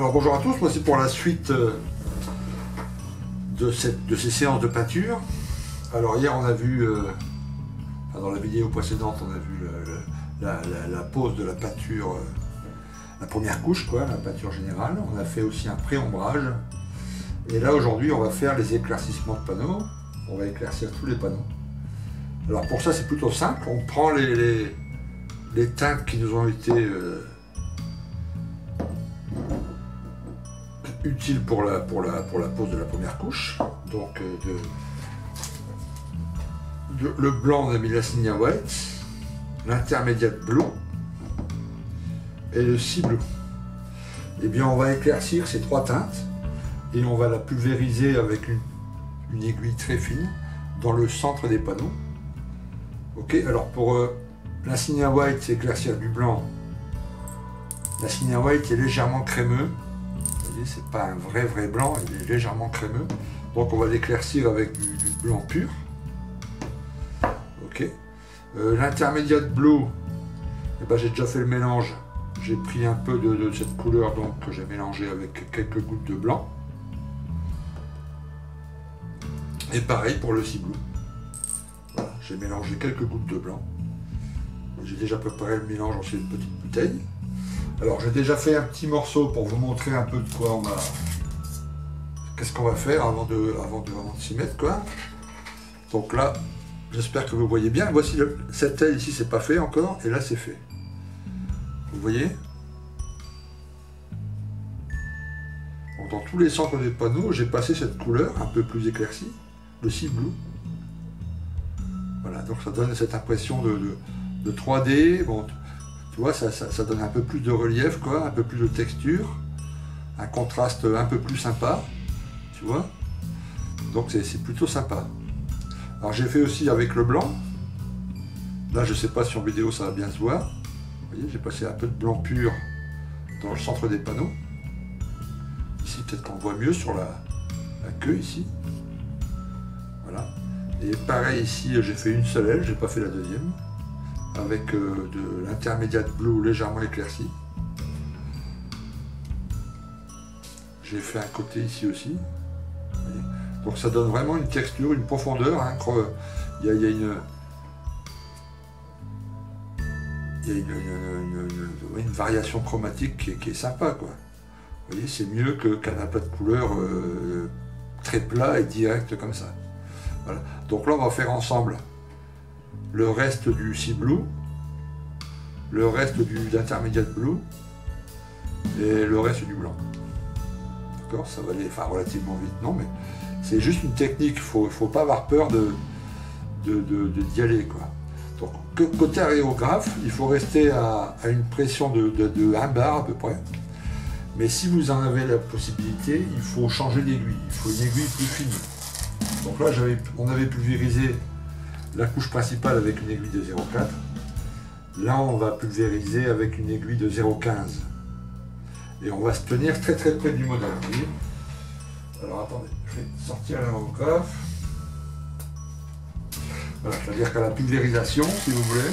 Alors bonjour à tous, voici pour la suite de ces séances de peinture. Alors hier on a vu, dans la vidéo précédente on a vu la pose de la peinture, la première couche quoi, la peinture générale. On a fait aussi un pré-ombrage. Et là aujourd'hui on va faire les éclaircissements de panneaux. On va éclaircir tous les panneaux. Alors pour ça c'est plutôt simple, on prend les teintes qui nous ont été utile pour la pose de la première couche. Donc le blanc, on a mis l'Assignat White, l'Intermediate Blue et le Sea Blue. Et bien on va éclaircir ces trois teintes et on va la pulvériser avec une aiguille très fine dans le centre des panneaux. Ok, alors pour l'Assignat White, c'est éclaircir du blanc. L'Assignat White est légèrement crémeux. C'est pas un vrai blanc, il est légèrement crémeux. Donc on va l'éclaircir avec du blanc pur. Ok. L'Intermediate Blue, eh ben, j'ai déjà fait le mélange. J'ai pris un peu de cette couleur donc, que j'ai mélangé avec quelques gouttes de blanc. Et pareil pour le Sea Blue. Voilà, j'ai mélangé quelques gouttes de blanc. J'ai déjà préparé le mélange dans cette petite bouteille. Alors j'ai déjà fait un petit morceau pour vous montrer un peu de quoi on a. Qu'est-ce qu'on va faire avant de s'y mettre quoi. Donc là, j'espère que vous voyez bien. Voici cette aile ici, c'est pas fait encore, et là c'est fait. Vous voyez? Donc, dans tous les centres des panneaux, j'ai passé cette couleur un peu plus éclaircie, le Sea Blue. Voilà, donc ça donne cette impression de 3D. Bon, tu vois, ça donne un peu plus de relief, quoi, un peu plus de texture, un contraste un peu plus sympa, tu vois. Donc c'est plutôt sympa. Alors j'ai fait aussi avec le blanc. Là, je sais pas si en vidéo ça va bien se voir. Vous voyez, j'ai passé un peu de blanc pur dans le centre des panneaux. Ici, peut-être qu'on voit mieux sur la queue ici. Voilà. Et pareil ici, j'ai fait une seule aile, j'ai pas fait la deuxième. Avec de l'Intermediate Blue légèrement éclairci. J'ai fait un côté ici aussi. Donc ça donne vraiment une texture, une profondeur. Hein, il y a une variation chromatique qui est sympa. Quoi. Vous voyez, c'est mieux qu'un aplat de couleur très plat et direct comme ça. Voilà. Donc là on va faire ensemble le reste du Sea Blue, le reste de l'Intermediate Blue et le reste du blanc. D'accord, ça va aller relativement vite, non, mais c'est juste une technique, il ne faut pas avoir peur d'y aller. Quoi. Donc, côté aérographe, il faut rester à une pression de 1 bar à peu près. Mais si vous en avez la possibilité, il faut changer d'aiguille, il faut une aiguille plus fine. Donc là, on avait pulvérisé la couche principale avec une aiguille de 0,4. Là, on va pulvériser avec une aiguille de 0,15. Et on va se tenir très près du modèle. Vous voyez. Alors attendez, je vais sortir l'aérographe. Voilà, c'est-à-dire qu'à la pulvérisation, si vous voulez.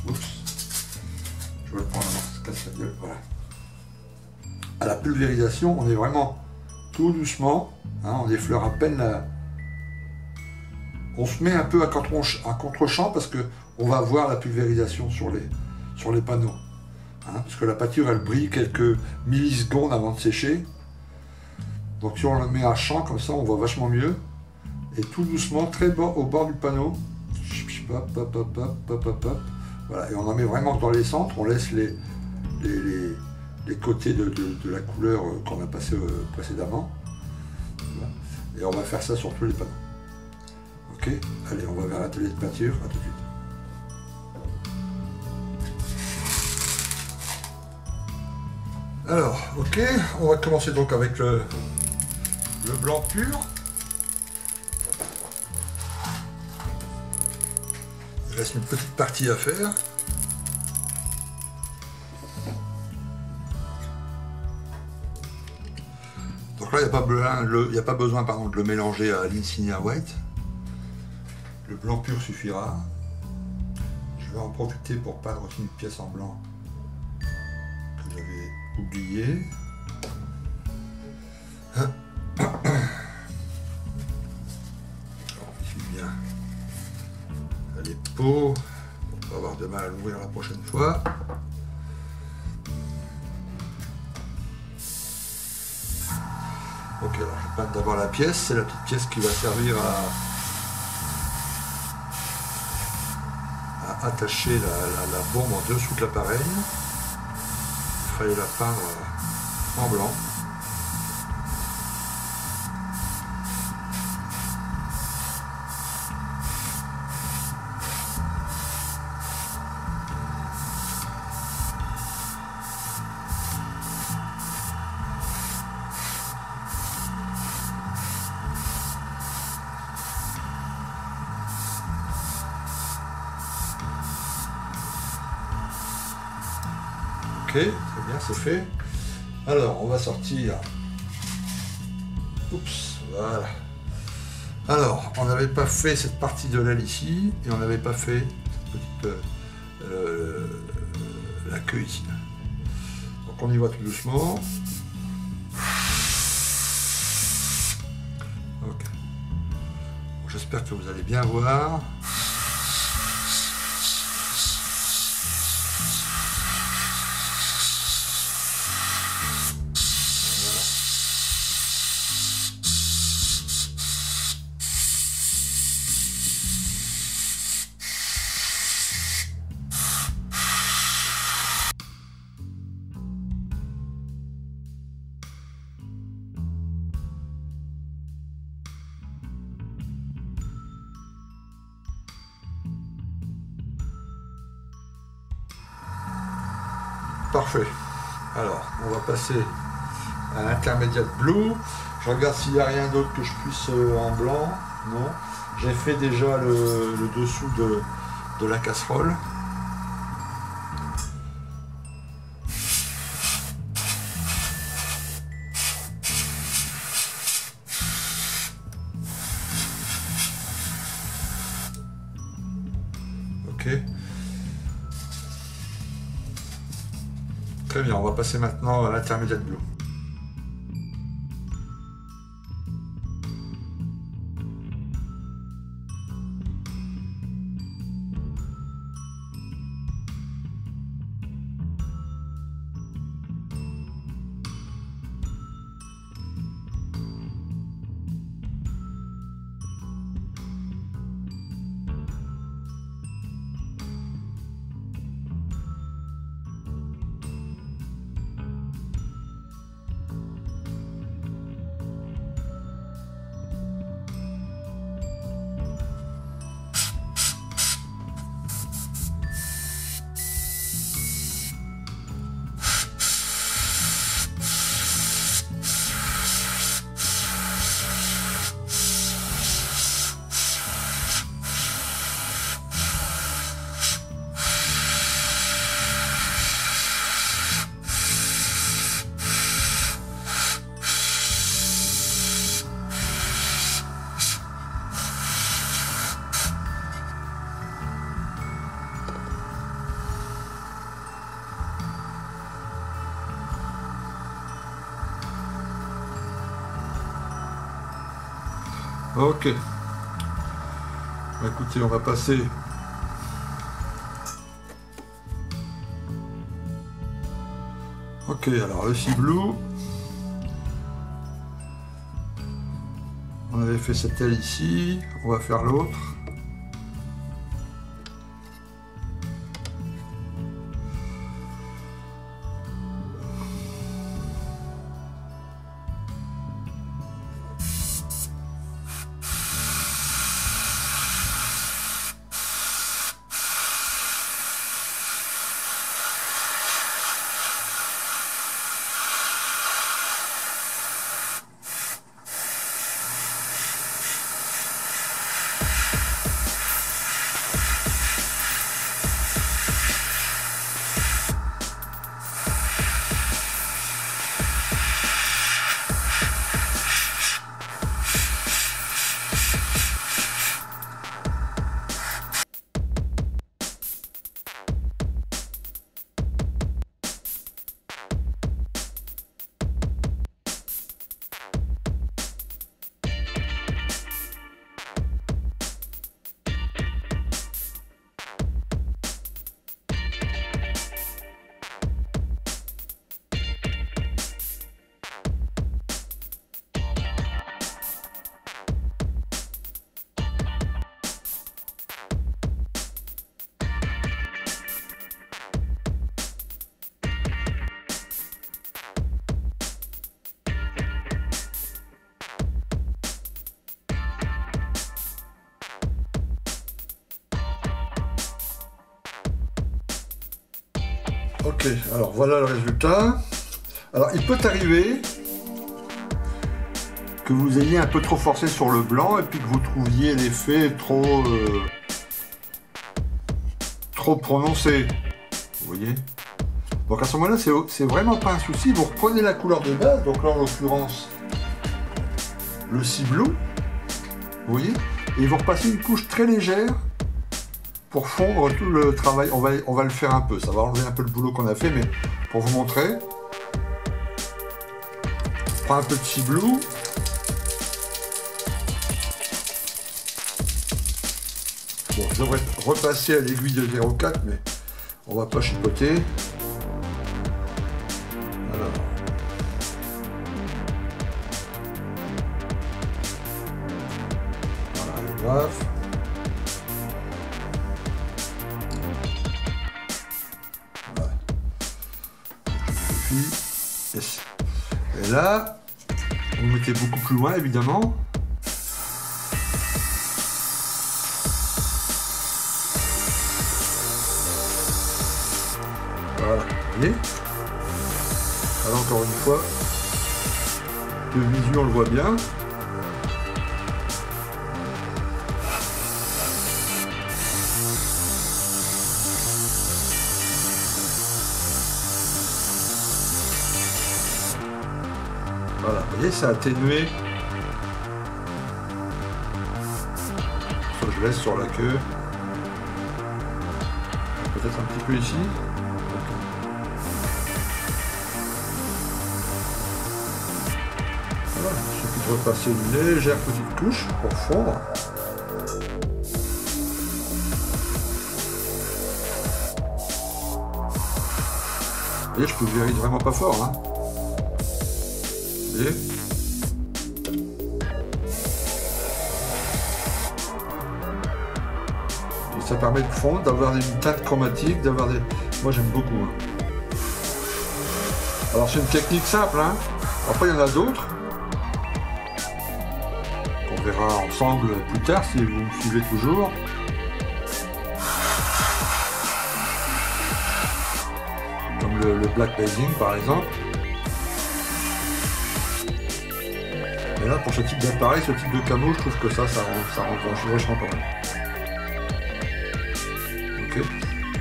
Oups. Je vais le prendre, ça casse la gueule. Voilà. À la pulvérisation, on est vraiment tout doucement. Hein, on effleure à peine la. On se met un peu à contre-champ parce qu'on va voir la pulvérisation sur les panneaux. Hein, parce que la peinture, elle brille quelques millisecondes avant de sécher. Donc si on le met à champ, comme ça, on voit vachement mieux. Et tout doucement, au bord du panneau. Voilà, et on en met vraiment dans les centres. On laisse les côtés de la couleur qu'on a passé précédemment. Voilà. Et on va faire ça sur tous les panneaux. Ok, allez, on va vers l'atelier de peinture, à tout de suite. Alors, ok, on va commencer donc avec le blanc pur. Il reste une petite partie à faire. Donc là, il n'y a pas besoin de le mélanger à l'Insignia White. Le blanc pur suffira. Je vais en profiter pour peindre aussi une pièce en blanc que j'avais oubliée. les pots. On va avoir de mal à l'ouvrir la prochaine fois. Ok, alors je peins d'abord la pièce. C'est la petite pièce qui va servir à attacher la bombe en dessous de l'appareil. Il fallait la peindre en blanc. Ok, très bien, c'est fait. Alors, on va sortir. Oups, voilà. Alors, on n'avait pas fait cette partie de l'aile ici, et on n'avait pas fait cette petite, la queue ici. Donc on y va tout doucement. Ok. Bon, j'espère que vous allez bien voir. Parfait. Alors, on va passer à l'intermédiaire blue. Je regarde s'il n'y a rien d'autre que je puisse en blanc. Non. J'ai fait déjà le dessous de la casserole. Ok. Très bien, on va passer maintenant à l'intermédiaire bleu. Ok. Écoutez, on va passer. Ok, alors le ciblou. On avait fait cette aile ici. On va faire l'autre. Ok, alors voilà le résultat. Alors il peut arriver que vous ayez un peu trop forcé sur le blanc et puis que vous trouviez l'effet trop prononcé. Vous voyez? Donc à ce moment-là, c'est vraiment pas un souci. Vous reprenez la couleur de base, donc là en l'occurrence le Sea Blue, vous voyez? Et vous repassez une couche très légère pour fondre tout le travail. On va le faire un peu, ça va enlever un peu le boulot qu'on a fait, mais pour vous montrer, je prends un peu de Sea Blue. Bon, je devrais repasser à l'aiguille de 0,4, mais on va pas chipoter. Alors. Voilà, bref. Yes. Et là, vous mettez beaucoup plus loin évidemment. Voilà, vous voyez. Alors encore une fois, le visu on le voit bien. Voilà, vous voyez, ça a atténué. Je laisse sur la queue. Peut-être un petit peu ici. Voilà, il suffit de repasser une légère petite couche pour fondre. Et je pulvérise vraiment pas fort, hein. Vous voyez ? Et ça permet de fondre, d'avoir une teinte chromatique, d'avoir des... Moi j'aime beaucoup. Hein. Alors c'est une technique simple, hein. Après il y en a d'autres. On verra ensemble plus tard si vous me suivez toujours. Comme le black basing par exemple. Et là, pour ce type d'appareil, ce type de camo, je trouve que ça rend vachement pas mal. Ok.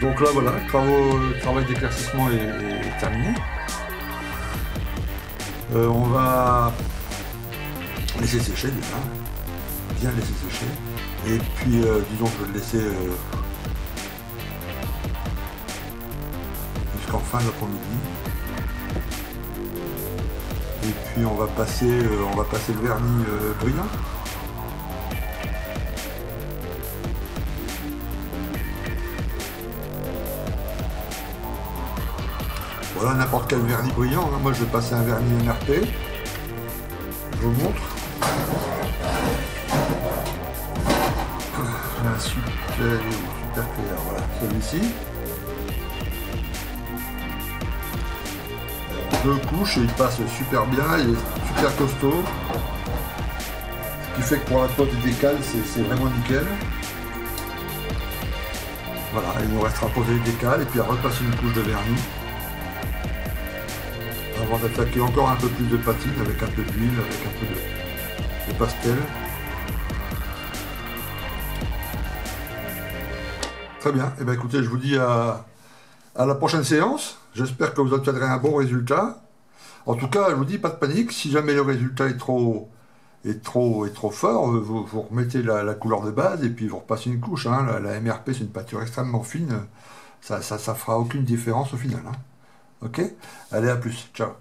Donc là, voilà, le travail d'éclaircissement est terminé. On va laisser sécher déjà. Bien laisser sécher. Et puis, disons que je vais le laisser jusqu'en fin d'après-midi. Et puis on va passer le vernis brillant. Voilà, n'importe quel vernis brillant. Hein. Moi je vais passer un vernis MRP. Je vous montre. J'ai un super clair, voilà, celui-ci. Deux couches et il passe super bien, il est super costaud. Ce qui fait que pour la pose des décales, c'est vraiment nickel. Voilà, il nous restera à poser les décales et puis à repasser une couche de vernis. Avant d'attaquer encore un peu plus de patine avec un peu d'huile, avec un peu de pastel. Très bien, et bien écoutez, je vous dis à la prochaine séance. J'espère que vous obtiendrez un bon résultat. En tout cas, je vous dis, pas de panique. Si jamais le résultat est trop fort, vous remettez la couleur de base et puis vous repassez une couche. Hein. La MRP, c'est une peinture extrêmement fine. Ça fera aucune différence au final. Hein. Ok ? Allez, à plus. Ciao.